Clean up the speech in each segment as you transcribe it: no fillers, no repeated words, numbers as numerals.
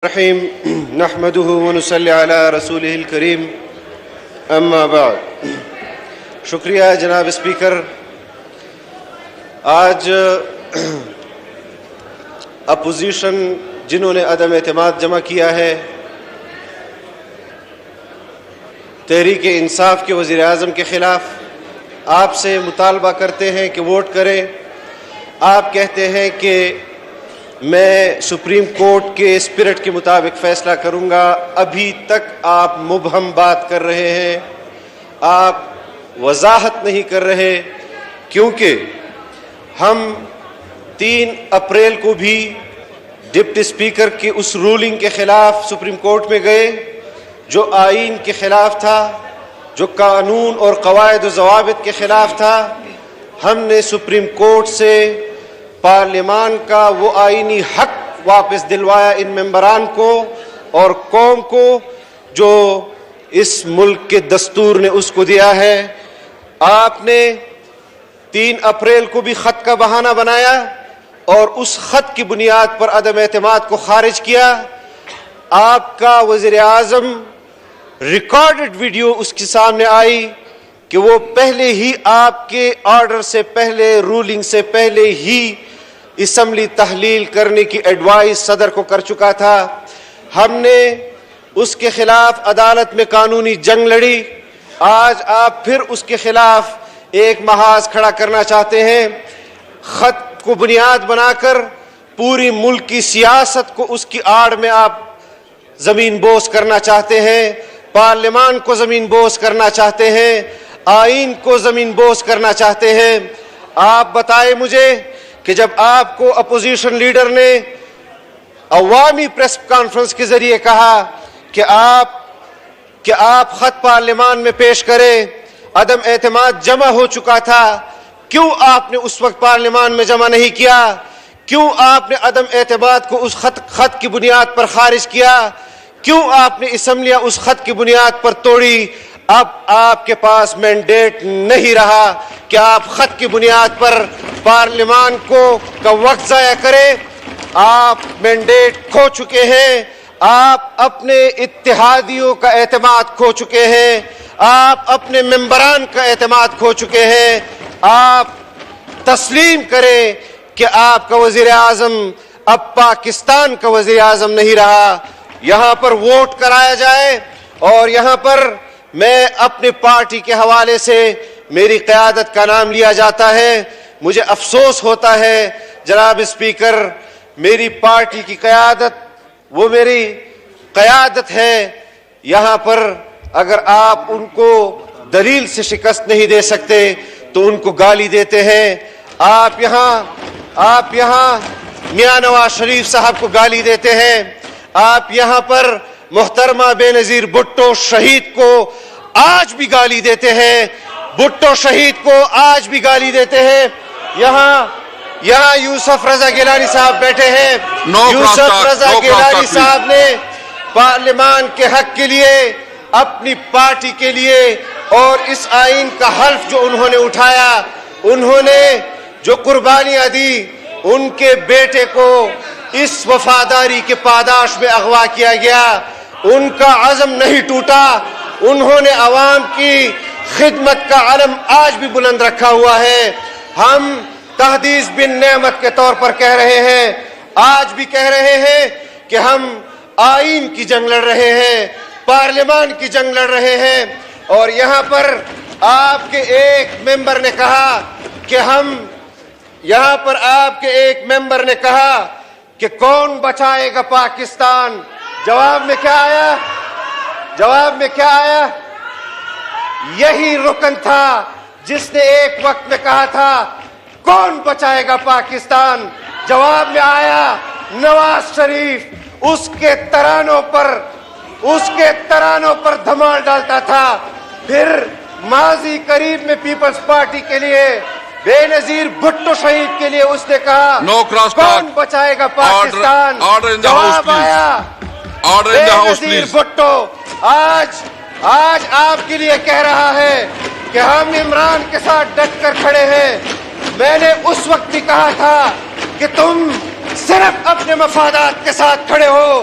الرحیم نحمده ونصلی علی رسولہ الکریم اما بعد۔ شکریہ جناب اسپیکر۔ آج اپوزیشن جنہوں نے عدم اعتماد جمع کیا ہے، تحریک انصاف کے وزیر اعظم کے خلاف آپ سے مطالبہ کرتے ہیں کہ ووٹ کریں۔ آپ کہتے ہیں کہ میں سپریم کورٹ کے اسپرٹ کے مطابق فیصلہ کروں گا۔ ابھی تک آپ مبہم بات کر رہے ہیں، آپ وضاحت نہیں کر رہے، کیونکہ ہم 3 اپریل کو بھی ڈپٹی اسپیکر کی اس رولنگ کے خلاف سپریم کورٹ میں گئے جو آئین کے خلاف تھا، جو قانون اور قواعد و ضوابط کے خلاف تھا۔ ہم نے سپریم کورٹ سے پارلیمان کا وہ آئینی حق واپس دلوایا ان ممبران کو اور قوم کو جو اس ملک کے دستور نے اس کو دیا ہے۔ آپ نے 3 اپریل کو بھی خط کا بہانہ بنایا اور اس خط کی بنیاد پر عدم اعتماد کو خارج کیا۔ آپ کا وزیر اعظم ریکارڈڈ ویڈیو اس کے سامنے آئی کہ وہ پہلے ہی آپ کے آرڈر سے پہلے، رولنگ سے پہلے ہی اسمبلی تحلیل کرنے کی ایڈوائز صدر کو کر چکا تھا۔ ہم نے اس کے خلاف عدالت میں قانونی جنگ لڑی۔ آج آپ پھر اس کے خلاف ایک محاذ کھڑا کرنا چاہتے ہیں۔ خط کو بنیاد بنا کر پوری ملک کی سیاست کو اس کی آڑ میں آپ زمین بوس کرنا چاہتے ہیں، پارلیمان کو زمین بوس کرنا چاہتے ہیں، آئین کو زمین بوس کرنا چاہتے ہیں۔ آپ بتائیں مجھے کہ جب آپ کو اپوزیشن لیڈر نے عوامی پریس کانفرنس کے ذریعے کہا کہ آپ خط پارلیمان میں پیش کریں، عدم اعتماد جمع ہو چکا تھا، کیوں آپ نے اس وقت پارلیمان میں جمع نہیں کیا؟ کیوں آپ نے عدم اعتماد کو اس خط کی بنیاد پر خارج کیا؟ کیوں آپ نے اسمبلیاں اس خط کی بنیاد پر توڑی؟ اب آپ کے پاس مینڈیٹ نہیں رہا کہ آپ خط کی بنیاد پر پارلیمان کا وقت ضائع کریں۔ آپ مینڈیٹ کھو چکے ہیں، آپ اپنے اتحادیوں کا اعتماد کھو چکے ہیں، آپ اپنے ممبران کا اعتماد کھو چکے ہیں۔ آپ تسلیم کریں کہ آپ کا وزیر اعظم اب پاکستان کا وزیر اعظم نہیں رہا۔ یہاں پر ووٹ کرایا جائے اور یہاں پر میں اپنی پارٹی کے حوالے سے میری قیادت کا نام لیا جاتا ہے۔ مجھے افسوس ہوتا ہے جناب اسپیکر، میری پارٹی کی قیادت وہ میری قیادت ہے۔ یہاں پر اگر آپ ان کو دلیل سے شکست نہیں دے سکتے تو ان کو گالی دیتے ہیں۔ آپ یہاں میاں نواز شریف صاحب کو گالی دیتے ہیں۔ آپ یہاں پر محترمہ بے نظیر بھٹو شہید کو آج بھی گالی دیتے ہیں، بھٹو شہید کو آج بھی گالی دیتے ہیں۔ یہاں یوسف رضا گیلانی صاحب بیٹھے ہیں۔ یوسف رضا گیلانی صاحب نے پارلیمان کے حق کے لیے، اپنی پارٹی کے لیے اور اس آئین کا حلف جو انہوں نے اٹھایا، انہوں نے جو قربانیاں دی، ان کے بیٹے کو اس وفاداری کے پاداش میں اغوا کیا گیا۔ ان کا عزم نہیں ٹوٹا، انہوں نے عوام کی خدمت کا علم آج بھی بلند رکھا ہوا ہے۔ ہم تحدیث بن نعمت کے طور پر کہہ رہے ہیں، آج بھی کہہ رہے ہیں کہ ہم آئین کی جنگ لڑ رہے ہیں، پارلیمان کی جنگ لڑ رہے ہیں۔ اور یہاں پر آپ کے ایک ممبر نے کہا کہ کون بچائے گا پاکستان؟ جواب میں کیا آیا؟ یہی رکن تھا جس نے ایک وقت میں کہا تھا کون بچائے گا پاکستان؟ جواب میں آیا نواز شریف۔ اس کے ترانوں پر دھمال ڈالتا تھا۔ پھر ماضی قریب میں پیپلز پارٹی کے لیے بے نظیر بھٹو شہید کے لیے اس نے کہا کون بچائے گا پاکستان؟ جواب آیا بے نظیر بھٹو۔ آج آپ کے لیے کہہ رہا ہے کہ ہم عمران کے ساتھ ڈٹ کر کھڑے ہیں۔ میں نے اس وقت بھی کہا تھا کہ تم صرف اپنے مفادات کے ساتھ کھڑے ہو،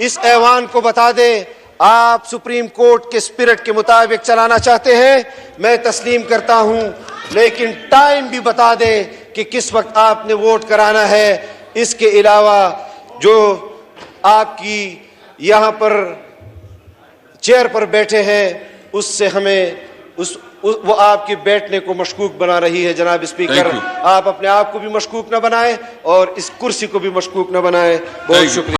اس ایوان کو بتا دیں آپ سپریم کورٹ کے سپرٹ کے مطابق چلانا چاہتے ہیں، میں تسلیم کرتا ہوں، لیکن ٹائم بھی بتا دیں کہ کس وقت آپ نے ووٹ کرانا ہے۔ اس کے علاوہ جو آپ کی یہاں پر چیئر پر بیٹھے ہیں اس سے ہمیں وہ آپ کے بیٹھنے کو مشکوک بنا رہی ہے۔ جناب اسپیکر، آپ اپنے آپ کو بھی مشکوک نہ بنائیں اور اس کرسی کو بھی مشکوک نہ بنائیں۔ بہت شکریہ۔